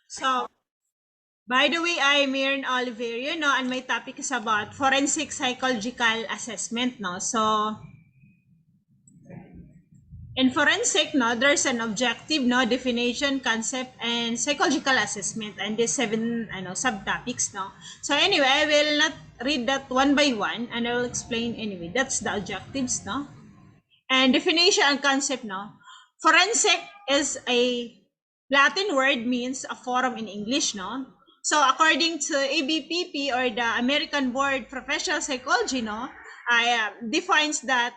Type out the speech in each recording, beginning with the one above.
So, by the way, I'm Merianne Oliverio, no, and my topic is about forensic psychological assessment, no. So, in forensic, no, there's an objective, no, definition, concept, and psychological assessment, and these seven, subtopics, no. So anyway, I will not read that one by one, and I will explain anyway. That's the objectives, no. And definition and concept, no. Forensic is a Latin word means a forum in English, no? So according to ABPP or the American Board Professional Psychology, no, defines that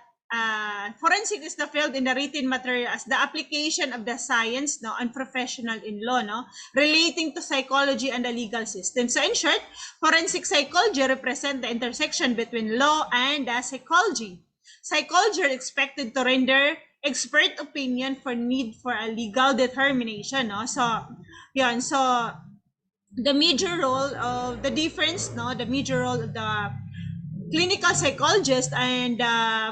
forensic is the field in the written material as the application of the science, no, and professional in law, no, relating to psychology and the legal system. So in short, forensic psychology represent the intersection between law and psychology. Psychology are expected to render expert opinion for need for a legal determination, no? So, yun. So, the major role of the difference, no? The major role of the clinical psychologist and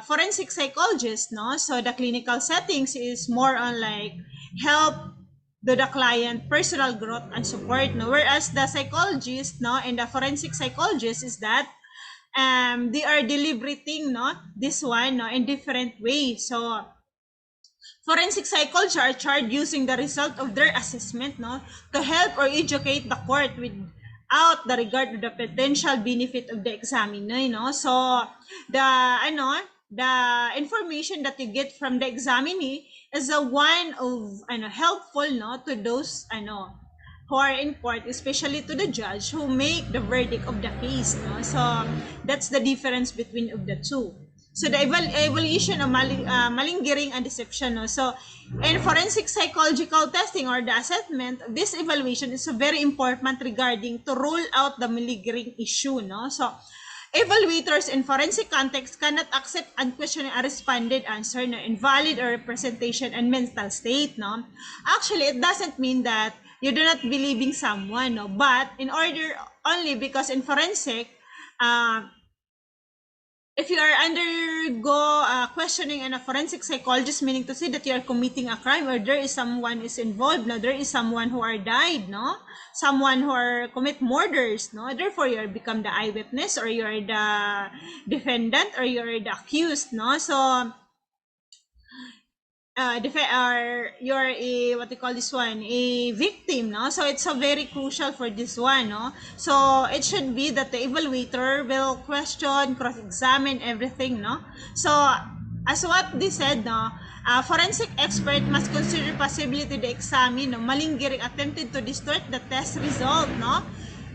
forensic psychologist, no? So, the clinical settings is more on like help to the client personal growth and support, no? Whereas the psychologist, no, and the forensic psychologist is that they are deliberating, no, this one, no, in different ways. So forensic psychologists are charged using the result of their assessment, no, to help or educate the court without the regard to the potential benefit of the examiner, no. So the the information that you get from the examinee is a one of helpful, no, to those who are in court, especially to the judge who make the verdict of the case, no. So that's the difference between of the two. So the evaluation of malingering and deception, no. So in forensic psychological testing or the assessment, this evaluation is very important regarding to rule out the malingering issue, no. So evaluators in forensic context cannot accept unquestioning a responded answer, no, invalid or representation and mental state, no. Actually, it doesn't mean that you do not believing someone, no, but in order only because in forensic, uh, if you are undergo questioning and a forensic psychologist, meaning to say that you are committing a crime or there is someone is involved, no, there is someone who are died, no, someone who are commit murders, no, therefore you are become the eyewitness or you are the defendant or you are the accused, no. So or you're a what you call this one, a victim, no. So it's a very crucial for this one, no. So it should be that the evaluator will question, cross-examine everything, no. So as what they said, no, forensic expert must consider possibility the examine, no, malingering attempted to distort the test result, no,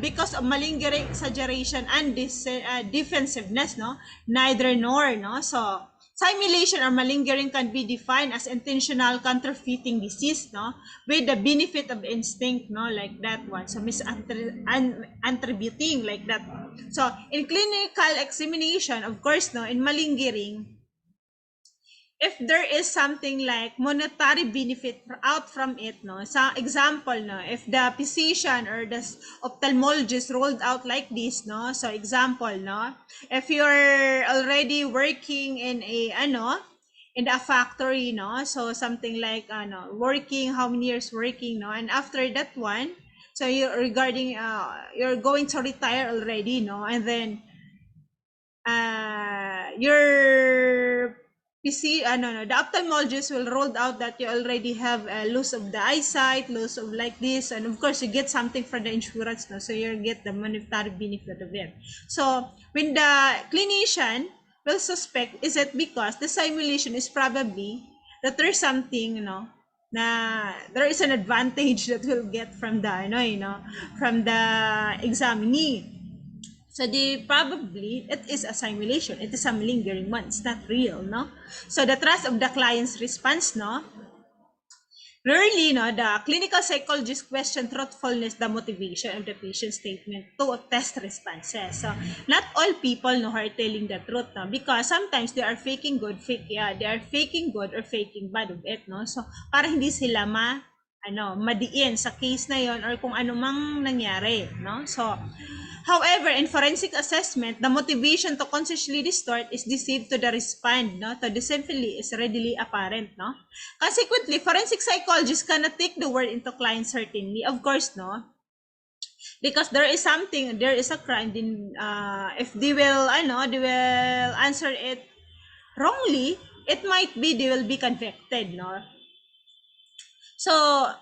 because of malingering, exaggeration, and defensiveness, no, neither nor, no. So simulation or malingering can be defined as intentional counterfeiting disease, no, with the benefit of instinct, no, like that one. So misattributing, like that. So in clinical examination, of course, no, in malingering, if there is something like monetary benefit out from it, no, sa example, no, if the physician or the ophthalmologist rolled out like this, no, so example, no, if you're already working in in a factory, no, so something like working how many years working, no, and after that one, so you're regarding you're going to retire already, no, and then your PC, no, the ophthalmologist will roll out that you already have a loss of the eyesight, loss of like this, and of course you get something from the insurance, no, so you get the monetary benefit of it. So when the clinician will suspect, is it because the simulation is probably that there's something, na there is an advantage that will get from the, from the examinee. So they probably, it is a simulation. It is a lingering one. It's not real, no? So the trust of the client's response, no? Rarely, no, the clinical psychologist question truthfulness, the motivation of the patient statement to test responses. So not all people, no, are telling the truth, no? Because sometimes they are faking good, they are faking good or faking bad of it, no? So para hindi sila madiin sa case na yon or kung ano mang nangyari, no? So However, in forensic assessment, the motivation to consciously distort is deceived to the respond, no? To deceptively is readily apparent, no? Consequently, forensic psychologists cannot take the word into client certainly. Of course, no? Because there is something, there is a crime, then if they will, I know, they will answer it wrongly, it might be they will be convicted, no? So,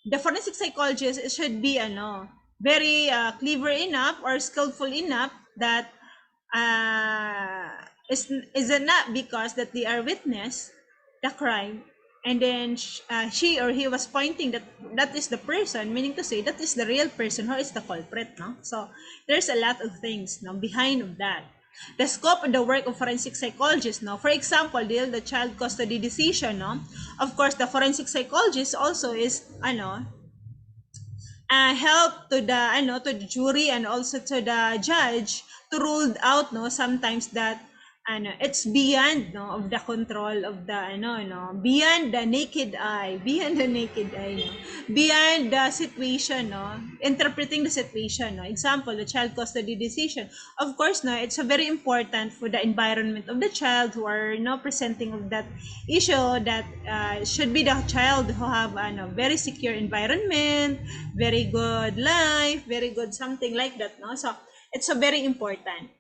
the forensic psychologist should be very clever enough or skillful enough that is it not because that they are witness the crime, and then she or he was pointing that that is the person, meaning to say that is the real person who is the culprit, no? So there's a lot of things, no, behind of that. The scope of the work of forensic psychologists, no, for example, the child custody decision, no, of course the forensic psychologist also is help to the to the jury and also to the judge to rule out, no, sometimes that it's beyond, no, of the control of the beyond the naked eye, beyond the naked eye, no, beyond the situation, no, interpreting the situation, no. Example, the child custody decision, of course, no, it's a very important for the environment of the child who are presenting of that issue, that should be the child who have very secure environment, very good life, very good something like that, no. So it's a very important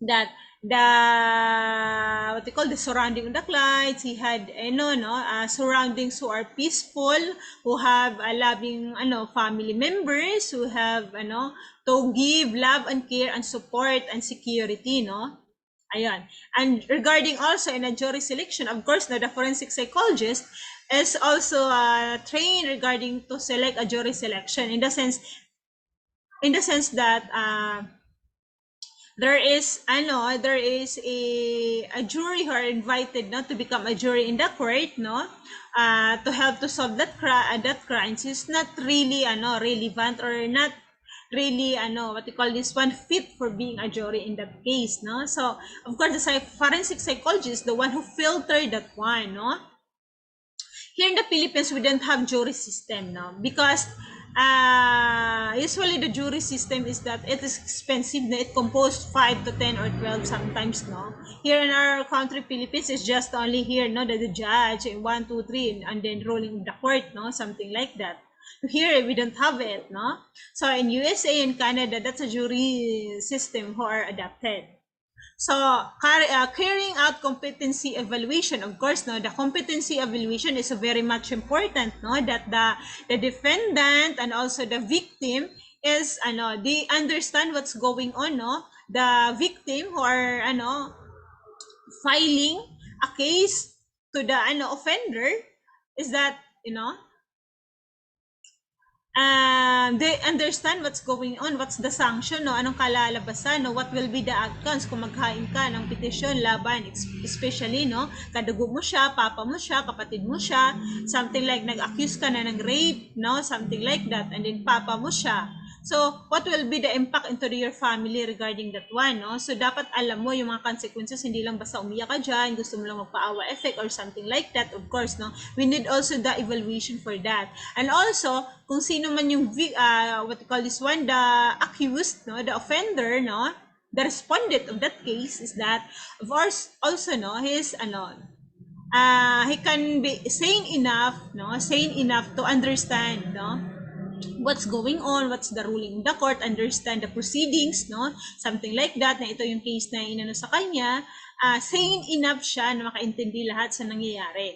that the what you call the surrounding of the clients, he had surroundings who are peaceful, who have loving family members, who have to give love and care and support and security, no. Ayan. And regarding also in a jury selection, of course, the forensic psychologist is also trained regarding to select a jury selection in the sense that there is a jury who are invited, no, to become a jury in the court, no, to help to solve that crimes is not really relevant or not really what you call this one fit for being a jury in that case, no. So of course the forensic psychologist is the one who filtered that one, no. Here in the Philippines, we don't have jury system, no, because usually the jury system is that it is expensive, na it composed 5 to 10 or 12 sometimes, no. Here in our country, Philippines, is just only here, no, the judge, and 1, 2, 3, and then rolling the court, no, something like that. Here, we don't have it, no. So in USA and Canada, that's a jury system who are adapted. So, carrying out competency evaluation, of course, no, the competency evaluation is very much important, no, that the defendant and also the victim is, they understand what's going on, no. The victim who are, filing a case to the, offender is that, they understand what's going on, what's the sanction, no, anong kalalabasan, no, what will be the outcomes kung maghain ka ng petisyon laban, especially, no, kadugo mo siya, papa mo siya, kapatid mo siya, something like nag-accuse ka na ng rape, no, something like that, and then papa mo siya. So, what will be the impact into your family regarding that one, no? So, dapat alam mo yung mga consequences, hindi lang basta umiyak ka dyan, gusto mo lang magpaawa effect or something like that, of course, no? We need also the evaluation for that. And also, kung sino man yung, what you call this one, the accused, no? The offender, no? The respondent of that case is that, of course, also, no? His, he can be sane enough, no? Sane enough to understand, no? What's going on, what's the ruling in the court, understand the proceedings, no? Something like that, na ito yung case na inano sa kanya, sane enough siya na makaintindi lahat sa nangyayari.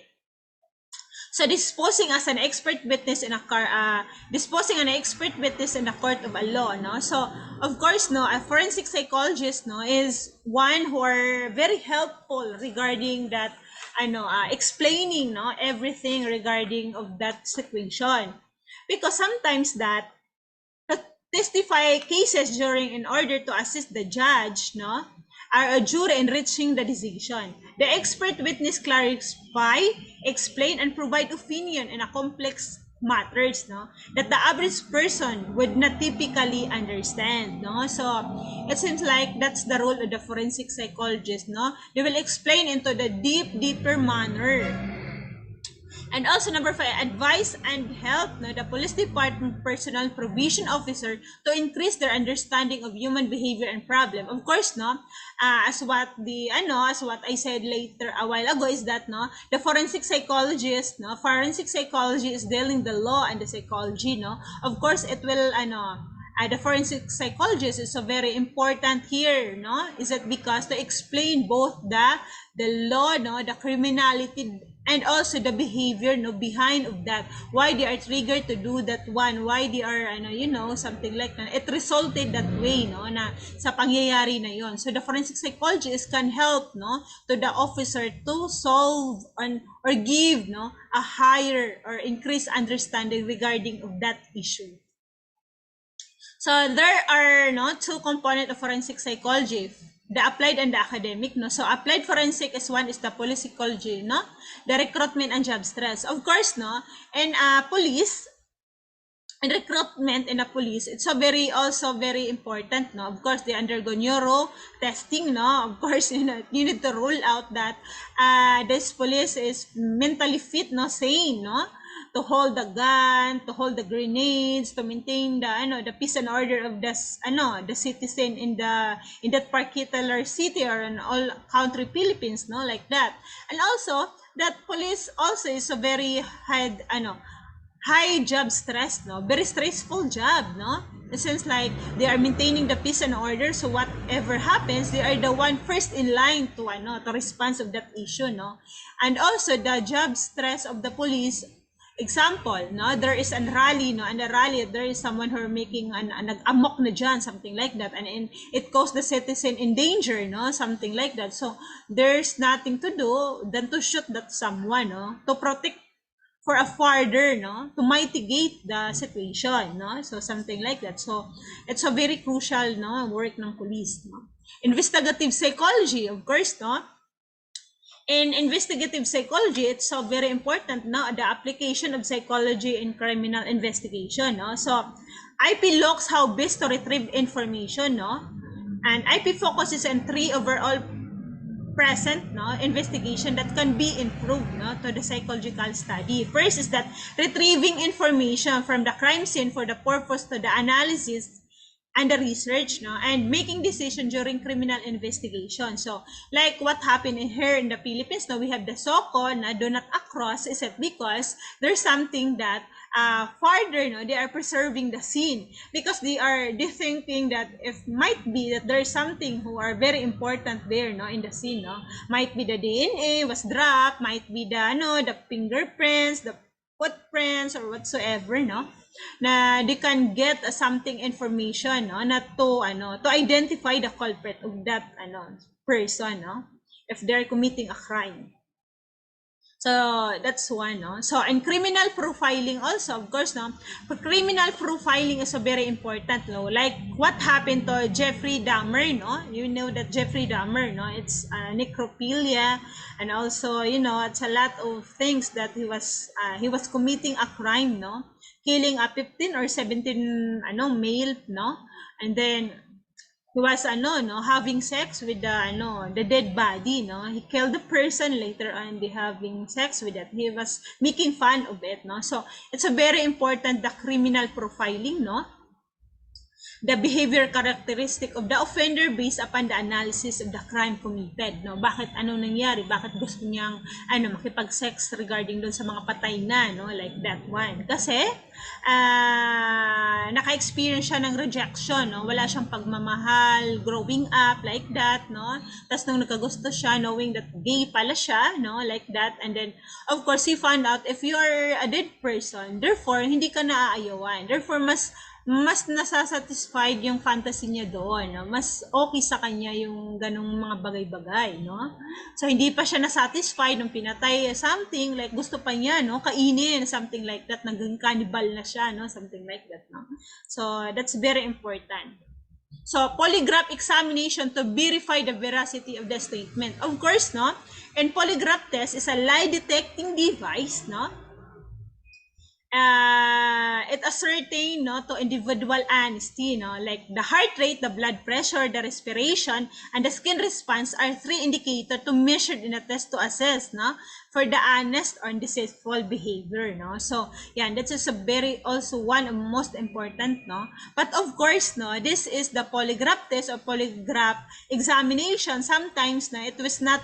So disposing as an expert witness in a court of a law, no? So of course, no, a forensic psychologist, no, is one who are very helpful regarding that, explaining, no, everything regarding of that situation. Because sometimes that testify cases during in order to assist the judge, no, are a jury in reaching the decision. The expert witness clarify, explain, and provide opinion in a complex matters, no, that the average person would not typically understand, no. So it seems like that's the role of the forensic psychologist, no. They will explain into the deeper manner And also number 5, advise and help the police department personnel provision officer to increase their understanding of human behavior and problem. Of course, as what I said later a while ago is that the forensic psychologist, forensic psychology is dealing the law and the psychology, Of course, it will the forensic psychologist is so very important here, Is it because to explain both the law, the criminality, and also the behavior behind of that, why they are triggered to do that one, why they are something like that, it resulted that way na sa pangyayari na yon. So the forensic psychologist can help to the officer to solve or give a higher or increased understanding regarding of that issue. So there are two components of forensic psychology, the applied and the academic. So applied forensic is one is the police psychology, the recruitment and job stress. Of course, and police and recruitment in the police, it's also very important, Of course, they undergo neuro testing, Of course, you need to rule out that this police is mentally fit, sane, to hold the gun, to hold the grenades, to maintain the peace and order of the citizen in that particular city or in all country Philippines, like that. And also that police also is a very high job stress, very stressful job, It seems like they are maintaining the peace and order, so whatever happens, they are the one first in line to respond of that issue, And also the job stress of the police. Example, there is a rally, and a rally, there is someone who are making nag-amok na dyan, something like that, and it caused the citizen in danger, something like that. So there's nothing to do than to shoot that someone, to protect for a further, to mitigate the situation, So something like that. So it's a very crucial, work ng police, Investigative psychology, of course, In investigative psychology, it's so very important the application of psychology in criminal investigation. So IP looks how best to retrieve information. And IP focuses on 3 overall present investigation that can be improved to the psychological study. First is that retrieving information from the crime scene for the purpose to the analysis and the research, and making decision during criminal investigation. So like what happened here in the Philippines, we have the SOCO na do not across, is it because there's something that further, they are preserving the scene because they thinking that if might be that there's something who are very important there, in the scene, might be the DNA was dropped, might be the fingerprints, the footprints or whatsoever, na they can get something information, na to identify the culprit of that person, if they're committing a crime. So that's one, So in criminal profiling also, of course, criminal profiling is a very important, Like what happened to Jeffrey Dahmer, You know that Jeffrey Dahmer, It's necrophilia, and also, it's a lot of things that he was committing a crime, killing a 15 or 17 male, and then he was having sex with the dead body, he killed the person, later on they having sex with it, he was making fun of it, So it's a very important the criminal profiling, the behavior characteristic of the offender based upon the analysis of the crime committed, Bakit nangyari? Bakit gusto niyang makipag-sex regarding doon sa mga patay na, Like that one. Kasi naka-experience siya ng rejection, Wala siyang pagmamahal growing up like that, Tapos nung nagkagusto siya, knowing that gay pala siya, Like that. And then of course he found out if you are a dead person, therefore hindi ka naaayawan. Therefore mas nasasatisfied yung fantasy niya doon, Mas okay sa kanya yung ganung mga bagay-bagay, So hindi pa siya nasatisfied nung pinatay something, like gusto pa niya, kainin, something like that, naging cannibal na siya, Something like that, So that's very important. So polygraph examination to verify the veracity of the statement. Of course, and polygraph test is a lie detecting device, it ascertain no to individual honesty, no, like the heart rate, the blood pressure, the respiration, and the skin response are three indicators to measure in a test to assess no for the honest or deceitful behavior, no. So yeah, that is a very also one of most important, no. But of course, no, this is the polygraph test or polygraph examination. Sometimes no, it was not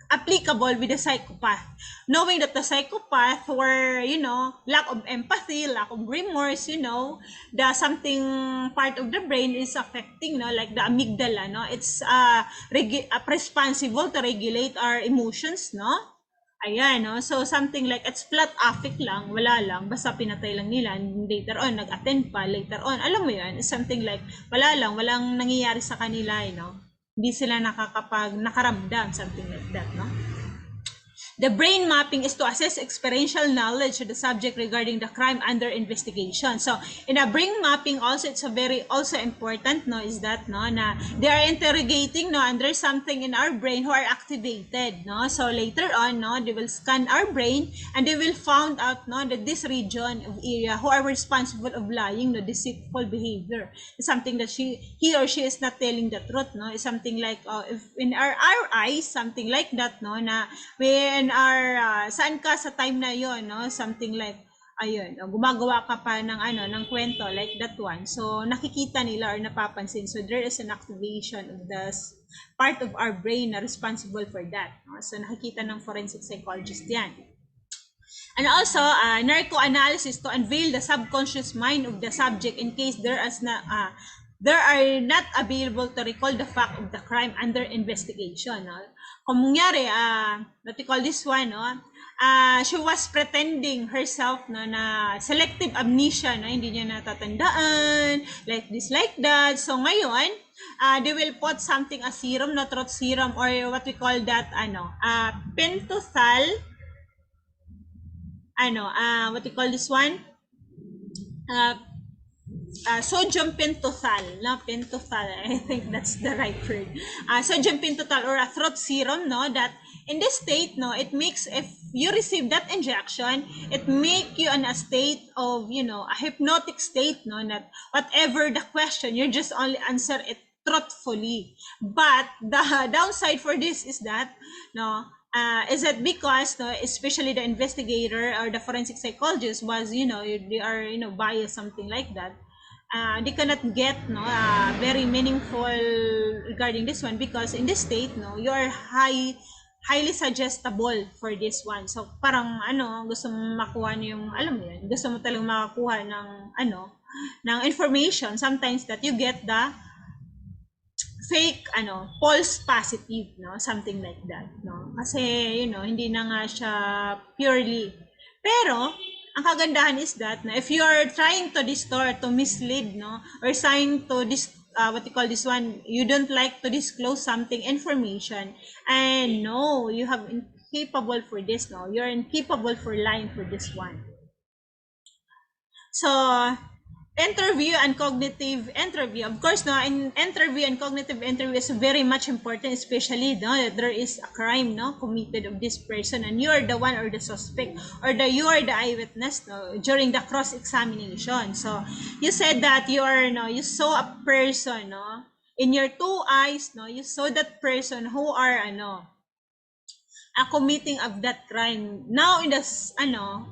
applicable with the psychopath. Knowing that the psychopath were, lack of empathy, lack of remorse, the something part of the brain is affecting, like the amygdala, no? It's responsible to regulate our emotions, no? Ayan, no? So, something like, it's flat affect lang, wala lang, basta pinatay lang nila, and later on, nag-attend pa, later on, alam mo yun, it's something like, wala lang, walang nangyayari sa kanila, hindi sila nakaramdam, something like that, no? The brain mapping is to assess experiential knowledge of the subject regarding the crime under investigation. So, in a brain mapping also, it's a very also important, no, is that, no, na they are interrogating, no, and there's something in our brain who are activated, no. So, later on, no, they will scan our brain and they will found out, no, that this region of area who are responsible of lying, no, deceitful behavior is something that he or she is not telling the truth, no, is something like, if in our eyes, something like that, no, na when saan ka sa time na yon, no, something like ayun, gumagawa ka pa ng kwento like that one, so nakikita nila or napapansin, so there is an activation of the part of our brain na responsible for that, no? So nakikita ng forensic psychologist yan. And also, narco-analysis to unveil the subconscious mind of the subject in case there are not available to recall the fact of the crime under investigation. No? Kung nangyari, what we call this one, no? She was pretending herself na selective amnesia, no? Hindi niya natatandaan, like this, like that. So ngayon, they will put something as serum, no, truth serum, or what we call that, pentothal, what we call this one? Sodium pentothal, I think that's the right word. Sodium pentothal or a throat serum, no, that in this state, no, it makes, if you receive that injection, it make you in a state of, a hypnotic state, no, that whatever the question, you just only answer it truthfully. But the downside for this is that, no, is that because, no, especially the investigator or the forensic psychologist was, they are, biased, something like that. They cannot get, no, very meaningful regarding this one, because in this state, no, you are highly suggestible for this one. So parang gusto mo makuha yung, alam mo yun, gusto mo talagang makakuha ng information, sometimes that you get the fake, false positive, no, something like that, no, kasi hindi na nga siya purely. Pero ang kagandahan is that, if you are trying to distort, to mislead, no, or trying to what you call this one, you don't like to disclose something information, and no, you have incapable for this, no, you're incapable for lying for this one. So interview and cognitive interview, of course, no, in interview and cognitive interview is very much important, especially, no, that there is a crime, no, committed of this person, and you are the one or the suspect, or you are the eyewitness, no, during the cross examination. So you said that you saw a person, no, in your two eyes, no, you saw that person who are committing of that crime. Now in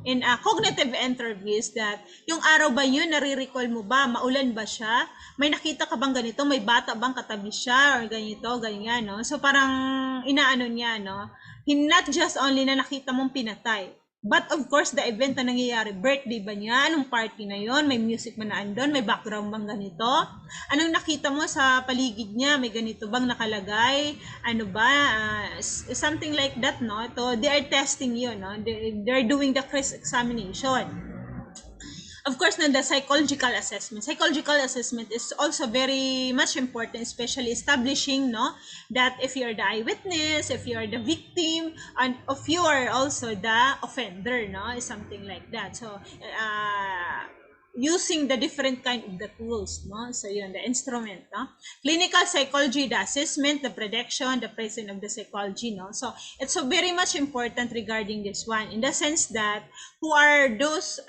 in a cognitive interviews, that yung araw ba yun, nare-recall mo ba, maulan ba siya, may nakita ka bang ganito, may bata bang katabi siya, or ganito, ganyan, no? So parang inaano niya, no, not just only na nakita mong pinatay, but of course the event na nangyayari, birthday ba niya, anong party na yon, may music ba na andon, may background bang ganito, anong nakita mo sa paligid niya, may ganito bang nakalagay, something like that, no. So they are testing you, no, they're doing the cross examination. Of course, the psychological assessment is also very much important, especially establishing, no, that if you're the eyewitness, if you're the victim, and if you are also the offender, no, is something like that. So using the different kind of the tools, no? So yun, the instrument, no? Clinical psychology, the assessment, the prediction, the presence of the psychology, no? So it's so very much important regarding this one in the sense that who are those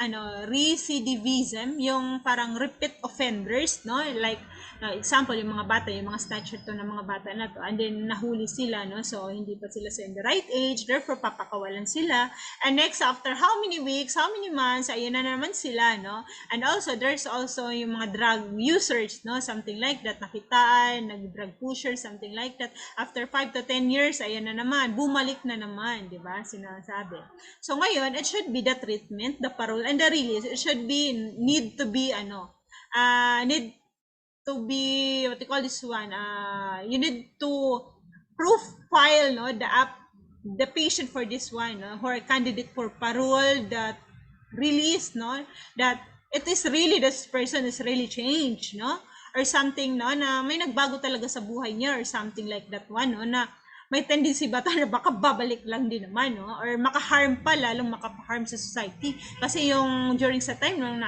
recidivism, yung parang repeat offenders, no? Like example, yung mga bata, yung mga stature to ng mga bata na to, and then nahuli sila, no? So hindi pa sila sa in the right age, therefore papakawalan sila. And next, after how many weeks, how many months, ayun na naman sila, no? And also, there's also yung mga drug users, no? Something like that, nakitaan, nag-drug pusher, something like that. After 5 to 10 years, ayan na naman, bumalik na naman, di ba? Sinasabi. So ngayon, it should be the treatment, the parole, and the release. It should be, need to be, need to be, what you call this one, you need to profile, no, the patient for this one, no, who are candidate for parole, that release, no, that it is really, this person is really changed, no, or something, no, na may nagbago talaga sa buhay niya, or something like that one, no, na may tendency ba na baka babalik lang din naman, no, or makaharm pa, lalong makaharm sa society, kasi yung during sa time ng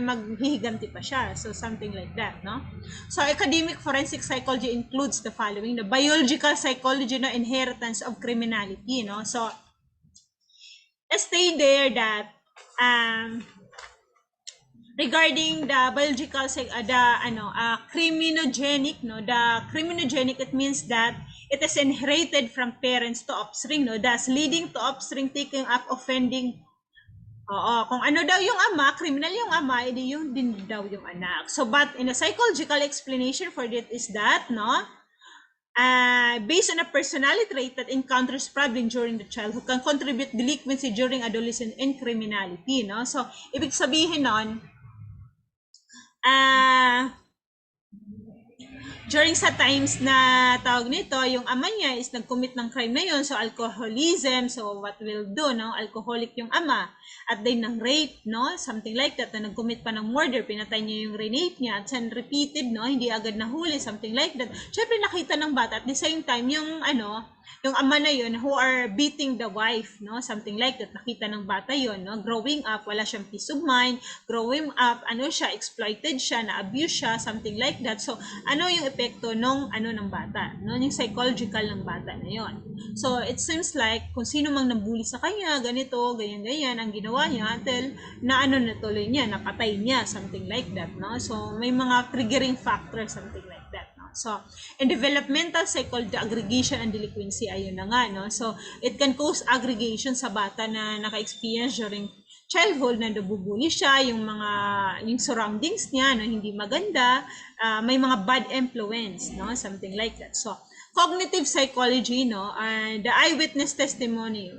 maghihiganti pa siya, so something like that, no. So academic forensic psychology includes the following: the biological psychology, no, inheritance of criminality, no. So stay there that regarding the biological criminogenic, no, the criminogenic, it means that it is inherited from parents to offspring, no, thus leading to offspring taking up offending. Kung ano daw yung ama, criminal yung ama, edi yung din daw yung anak. So but in a psychological explanation for that is that, no, based on a personality trait that encounters problem during the childhood can contribute delinquency during adolescence and criminality, no. So ibig sabihin nun, during sa times na tawag nito, yung ama niya is nag-commit ng crime na yun, so alcoholism, so what will do, no, alcoholic yung ama, at then ng rape, no, something like that, na nag-commit pa ng murder, pinatay niya yung rape niya, at then repeated, no, hindi agad nahuli, something like that. Syempre nakita ng bata, at the same time, yung yung ama na yun who are beating the wife, no, something like that, nakita ng bata yun, no, growing up, wala siyang peace of mind, growing up, siya, exploited siya, na-abuse siya, something like that. So ano yung epekto nung ng bata, no, yung psychological ng bata na yun. So it seems like kung sino mang nabully sa kanya, ganito, ganyan ang ginawa niya until na natuloy niya, napatay niya, something like that, no. So may mga triggering factors, something like that. So, in developmental psychology, aggregation and delinquency, ayun na nga, no? So, it can cause aggregation sa bata na naka-experience during childhood na nabubuli siya, yung surroundings niya, no, hindi maganda, may mga bad influence, no? Something like that. So, cognitive psychology, no, the eyewitness testimony,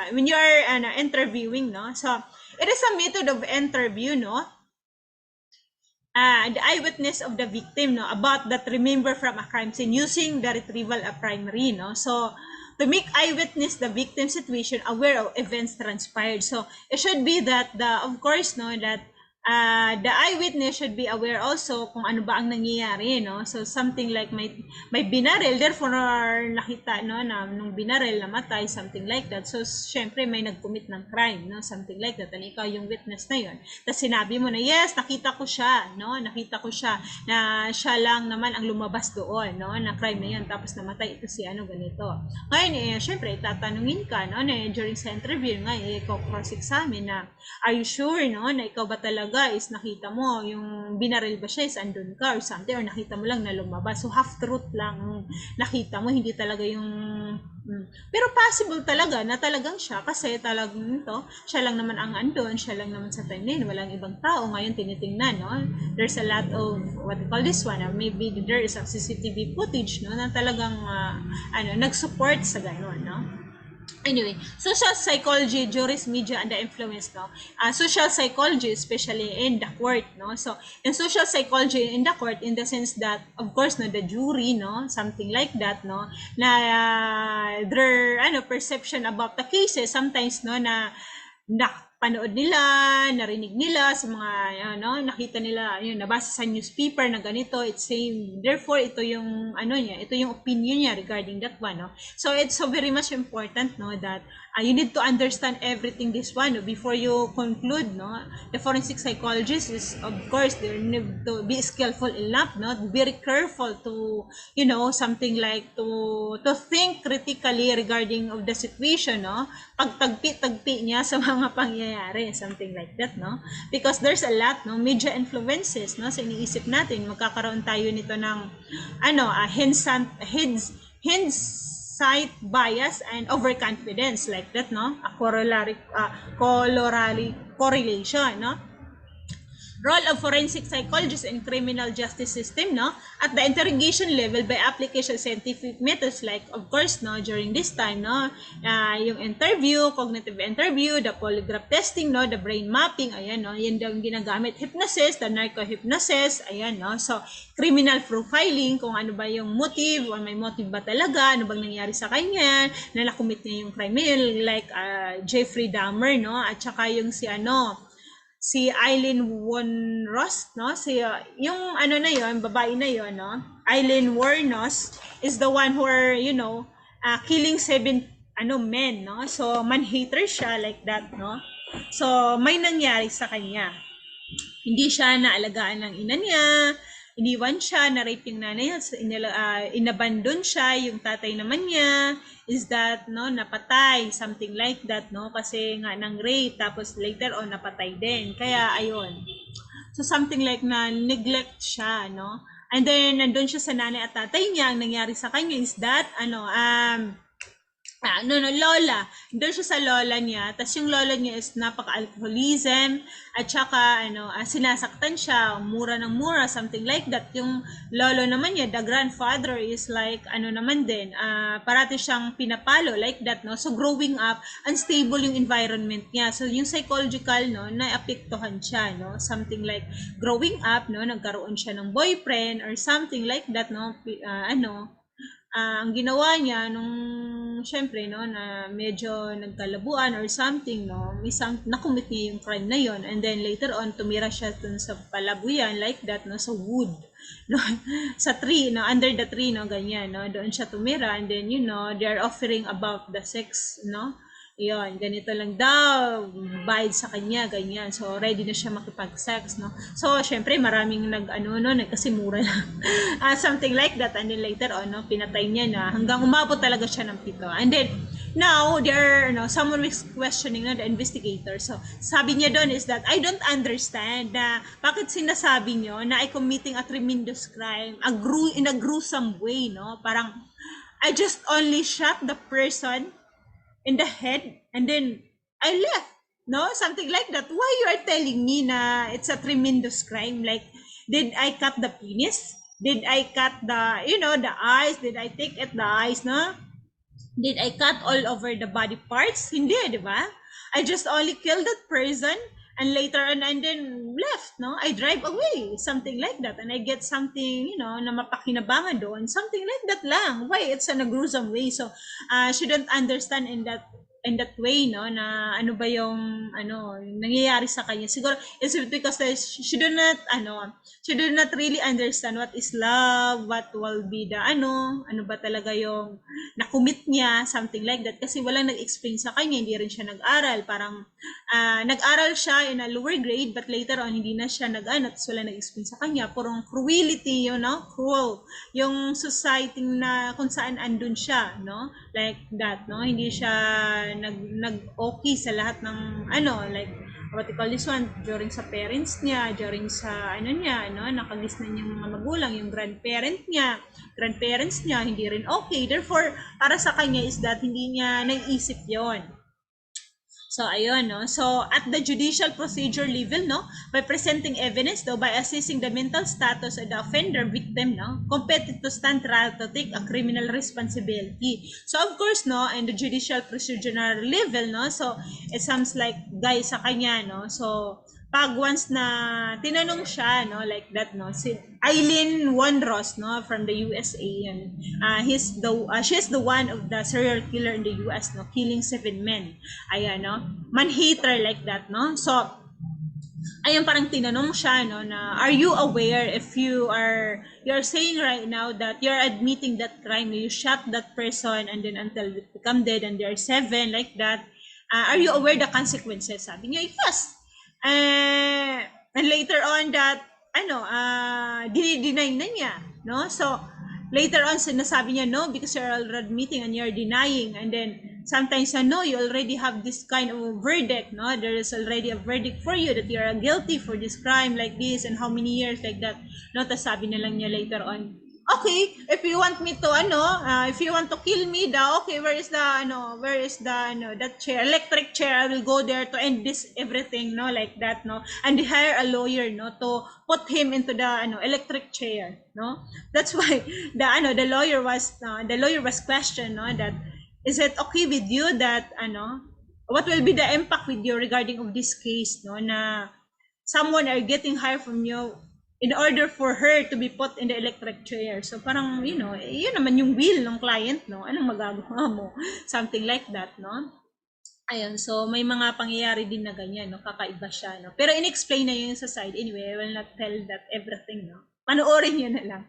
when you are interviewing, no? So, it is a method of interview, no? The eyewitness of the victim, no, about that remember from a crime scene using the retrieval of primary, no. So to make eyewitness the victim situation aware of events transpired. So it should be that of course, no, that the eyewitness should be aware also kung ano ba ang nangyayari, no. So something like may binaril, therefore nakita, no, na nung binaril namatay, something like that. So syempre may nag-commit ng crime, no, something like that, and ikaw yung witness na yun. Tapos sinabi mo na yes, nakita ko siya, no, nakita ko siya na siya lang naman ang lumabas doon, no, na crime na yun, tapos namatay ito si ganito. Ngayon syempre tatanungin ka, no, na during sa interview nga ikaw cross-examine na are you sure, no, na ikaw ba talaga is nakita mo yung binaril ba siya is andun ka or something, or nakita mo lang na lumabas. So half truth lang nakita mo, hindi talaga yung pero possible talaga na talagang siya, kasi talagang siya lang naman ang andun, siya lang naman sa time na yun, walang ibang tao. Ngayon tinitingnan, no, there's a lot of what we call this one, maybe there is a CCTV footage, no, na talagang nag-support sa ganun, no. Anyway, social psychology, juris media, and the influence, no. Social psychology, especially in the court, no. So, in social psychology in the court, in the sense that, of course, no, the jury, no, something like that, no, na their perception about the cases, sometimes, no, na panood nila, narinig nila sa mga nakita nila, yun, nabasa sa newspaper na ganito, it's same, therefore ito yung niya, ito yung opinion niya regarding that one, no. So it's so very much important, no, that you need to understand everything this one, no, before you conclude, no. The forensic psychologist is, of course, they need to be skillful enough, no, very careful to, something like to think critically regarding of the situation, no, pagtagpi-tagpi niya sa mga pangyayari, something like that, no, because there's a lot, no, media influences, no, sa iniisip natin, magkakaroon tayo nito ng hindsight bias and overconfidence, like that, no, a corollary correlation, no. Role of forensic psychologists in criminal justice system, no, at the interrogation level by application of scientific methods, like, of course, no, during this time, no, yung interview, cognitive interview, the polygraph testing, no, the brain mapping, ayan, no, yan daw yung ginagamit, hypnosis, the narco-hypnosis, ayan, no, so criminal profiling, kung ano ba yung motive, o may motive ba talaga, ano bang nangyari sa kanya, na nakumit niya yung crime, like Jeffrey Dahmer, no, at saka yung si Eileen Wuornos, no? Yung na yon, babae na yon, no? Eileen Wuornos is the one who are, killing 7 men, no? So man-hater siya, like that, no? So may nangyari sa kanya. Hindi siya naalagaan ng ina niya, iniwan siya, na-rape yung nanay niya, inabandon siya, yung tatay naman niya, is that, no, napatay, something like that, no, kasi nga ng rape, tapos later on, napatay din. Kaya, ayun. So, something like na neglect siya, no, and then, nandun siya sa nanay at tatay niya, ang nangyari sa kanya is that, lola. Doon siya sa lola niya. Tapos yung lola niya is napaka-alcoholism. At saka, sinasaktan siya. Mura ng mura, something like that. Yung lolo naman niya, the grandfather is like, naman din, parati siyang pinapalo, like that, no? So, growing up, unstable yung environment niya. So, yung psychological, no, naapektuhan siya, no? Something like, growing up, no, nagkaroon siya ng boyfriend or something like that, no? Ang ginawa niya nung syempre, no, na medyo nagkalabuan or something, no, nakumit niya yung crime na yon, and then later on tumira siya dun sa palabuyan, like that, no, sa wood, no, sa tree, no, under the tree, no, ganyan, no, doon siya tumira, and then they're offering about the sex, no. Yun, ganito lang daw, bayad sa kanya, ganyan. So, ready na siya makipag-sex, no? So, syempre, maraming nagkasimura na. Something like that. And then later on, no, pinatay niya na hanggang umabot talaga siya ng 7. And then, now, someone was questioning the investigator. So, sabi niya doon is that, I don't understand na bakit sinasabi niyo na I committing a tremendous crime, in a gruesome way, no? Parang, I just only shot the person in the head, and then I left, no, something like that. Why you are telling me na it's a tremendous crime? Like, did I cut the penis? Did I cut the the eyes? Did I take at the eyes, no? Did I cut all over the body parts? Hindi, di ba? I just only killed that person, and later on, and then left, no? I drive away, something like that, and I get something, na mapakinabangan doon, something like that lang. Why it's in a gruesome way? So, she don't understand in that way, no, na ano ba yung nangyayari sa kanya. Siguro it's because she do not really understand what is love, what will be the ano ba talaga yung nakumit niya, something like that, kasi walang nag-explain sa kanya. Hindi rin siya nag-aral, parang nag-aral siya in a lower grade, but later on hindi na siya tapos wala nag-explain sa kanya. Purong cruelty, cruel yung society na kung saan andun siya, no, like that, no, hindi siya nag-okay sa lahat ng like what you call this one, during sa parents niya, during sa nakagis na niyang mga magulang, yung grandparents niya, hindi rin okay. Therefore, para sa kanya is that hindi niya naiisip yon. So, ayun, no? So, at the judicial procedure level, no? By presenting evidence, though, by assessing the mental status of the offender victim, no? Competent to stand trial to take a criminal responsibility. So, of course, no? And the judicial procedure level, no? So, it sounds like guys sa kanya, no? So, pag once na tinanong siya, no, like that, no, si Eileen Wuornos, no, from the USA, and she's the one of the serial killer in the US, no, killing 7 men. Ayan, no, man-hater, like that, no. So, ayun, parang tinanong siya, no, na are you aware if you're saying right now that you're admitting that crime, you shot that person and then until they become dead and they're seven, like that, are you aware the consequences? Sabi niya, yes. And later on that, dinideny na niya, no? So, later on, sinasabi niya, no, because you're already admitting and you're denying. And then, sometimes, no, you already have this kind of verdict, no? There is already a verdict for you that you're guilty for this crime like this and how many years like that. No, tapos sabi na lang niya later on, okay, if you want me to, if you want to kill me daw, okay, where is the, that chair, electric chair, I will go there to end this everything, no, like that, no? And they hire a lawyer, no, to put him into the, electric chair, no? That's why the lawyer was questioned, no, that is it okay with you that, what will be the impact with you regarding of this case, no, na someone are getting hired from you in order for her to be put in the electric chair. So parang, yun naman yung will ng client, no? Anong magagawa mo? Something like that, no? Ayun, so may mga pangyayari din na ganyan, no? Kakaiba siya, no? Pero in-explain na yun sa side. Anyway, I will not tell that everything, no? Panoorin nyo na lang.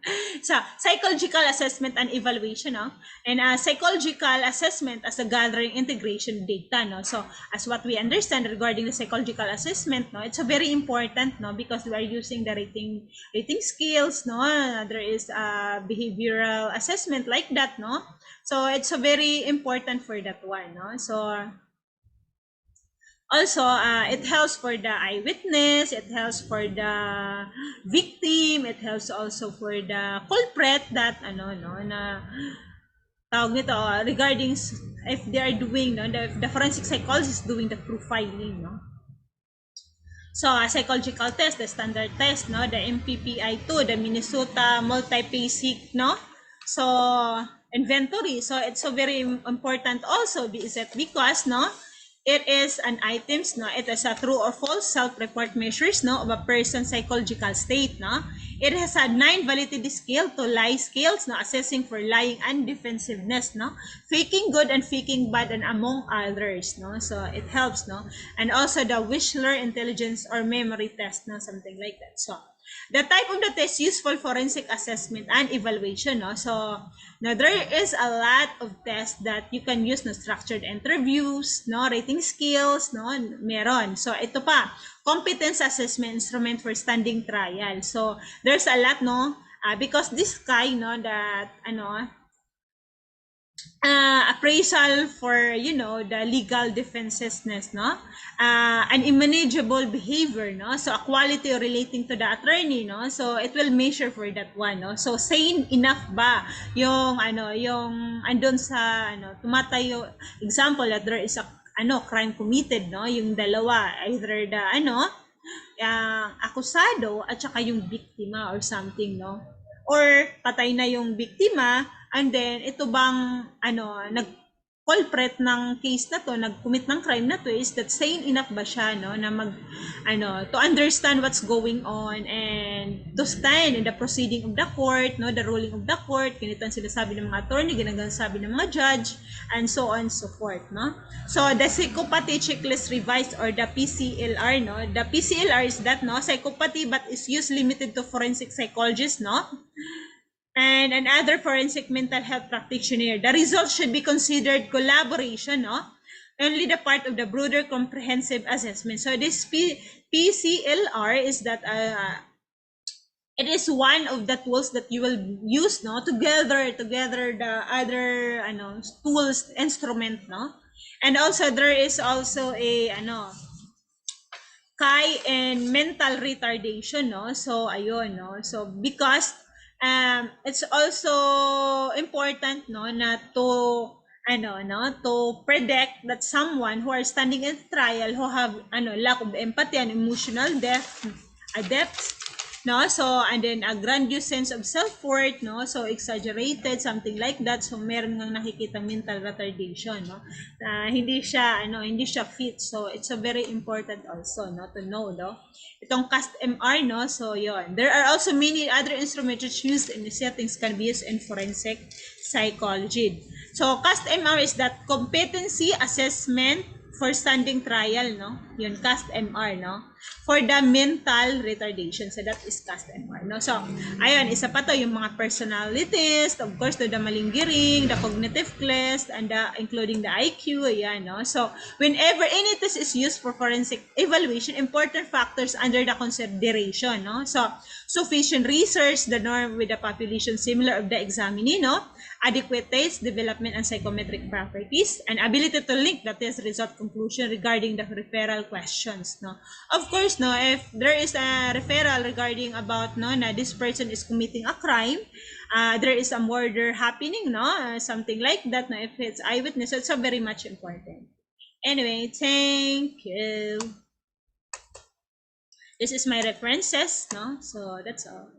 So, psychological assessment and evaluation, no? And psychological assessment as a gathering integration data, no? So, as what we understand regarding the psychological assessment, no? It's a very important, no? Because we are using the rating skills, no? There is behavioral assessment like that, no? So, it's a very important for that one, no? So, also, it helps for the eyewitness, it helps for the victim, it helps also for the culprit that, na tawag nito, regarding if they are doing, the forensic psychologist is doing the profiling, no? So, psychological test, the standard test, no? The MPPI-2, the Minnesota multi-basic, no? So, inventory. So, it's so very important also because, no? It is an items, no? It is a true or false self-report measures, no? Of a person's psychological state, no? It has a 9 validity scale to lie scales, no? Assessing for lying and defensiveness, no? Faking good and faking bad, and among others, no? So it helps, no? And also the Wechsler intelligence or memory test, no? Something like that. So the type of the test useful forensic assessment and evaluation, no? So now there is a lot of tests that you can use, no? Structured interviews, no? Rating skills, no? Meron. So ito pa, competence assessment instrument for standing trial. So there's a lot, no? Because this guy, no, that appraisal for, the legal defenselessness, no? An unmanageable behavior, no? So a quality relating to the attorney, no? So it will measure for that one, no? So sane enough ba yung yung andun sa tumatayo, example that there is a crime committed, no? Yung dalawa, either the akusado at saka yung biktima or something, no? Or patay na yung biktima, and then ito bang nag-culprit ng case na to, nag-commit ng crime na to, is that sane enough ba siya, no, na to understand what's going on and to stand in the proceeding of the court, no, the ruling of the court, ganito ang sinasabi ng mga attorney, ganito ang sabi ng mga judge, and so on and so forth, no. So the psychopathy checklist revised, or the PCLR, no, the PCLR is that, no, psychopathy but is used limited to forensic psychologists, no, and another forensic mental health practitioner. The results should be considered collaboration, no? Only the part of the broader comprehensive assessment. So this PCLR is that it is one of the tools that you will use, no, together the other tools, instrument, no? And also there is also a Kai and mental retardation, no? So ayun, no? So because it's also important, no, na to to predict that someone who are standing in trial who have lack of empathy and emotional depth, no, so and then a grandiose sense of self-worth, no, so exaggerated, something like that. So meron ngang nakikita mental retardation, no, hindi siya fit. So it's a very important also, no, to know, no, itong cast MR, no. So yon, there are also many other instruments used in the settings can be used in forensic psychology. So cast MR is that competency assessment for standing trial, no. Yun, cast MR, no? For the mental retardation. So, that is cast MR, no? So, ayun, isa pa to, yung mga personalities, of course, to the malinggiring, the cognitive quest, and including the IQ, ayan, no? So, whenever any test is used for forensic evaluation, important factors under the consideration, no? So, sufficient research, the norm with the population similar of the examinee, no? Adequate taste, development, and psychometric properties, and ability to link the test result conclusion regarding the referral questions, no? Of course, no, if there is a referral regarding about, no, na this person is committing a crime, there is a murder happening, no, something like that, no, if it's eyewitness, it's so very much important. Anyway, thank you. This is my references, no, so that's all.